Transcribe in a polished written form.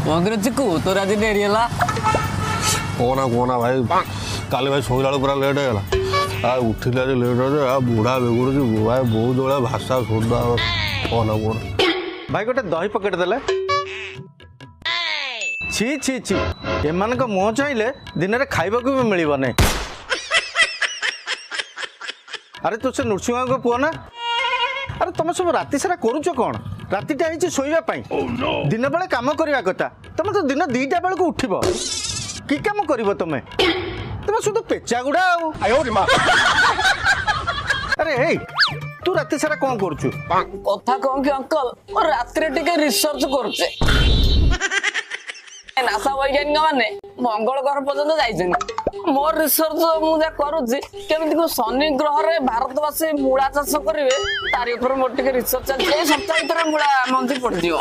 मंदिर चिकू तोर आज डेरी है कहना भाई काली भाई शोला पूरा लेट है उठिले आज लेट है बुढ़ा बेगुड़ भाई बहुत बड़ा भाषा सुधा कहना भाई गोटे दही पकेट देले छी छी छी एमान को मुँह चाहिए दिन में खाइबा को भी मिल नहीं। अरे तू से नृसिंह को पुआ ना अरे तुम सब राति सारा करुच कौन रातिटा है शोवाई दिन बेले कम करवा कथा तुम तो दिन 2टा बेल को उठब कि कम कर तुम तुम शुद्ध पेचा गुड़ा अरे हे तू राति सारा कौन करुचु कथा कौन कि अंकल रात टिके रिसर्च करुचे नासा वैज्ञानिक माने मंगल ग्रह पर्यंत जाइछन मोर रिसर्च मुझे करुची केमिति को शनि ग्रह रे भारतवासी मूला चाष करिवे तारि ऊपर मोर टिके रिसर्च चलছে सप्ताह भीतर मूला मंत्री पड़ दियो।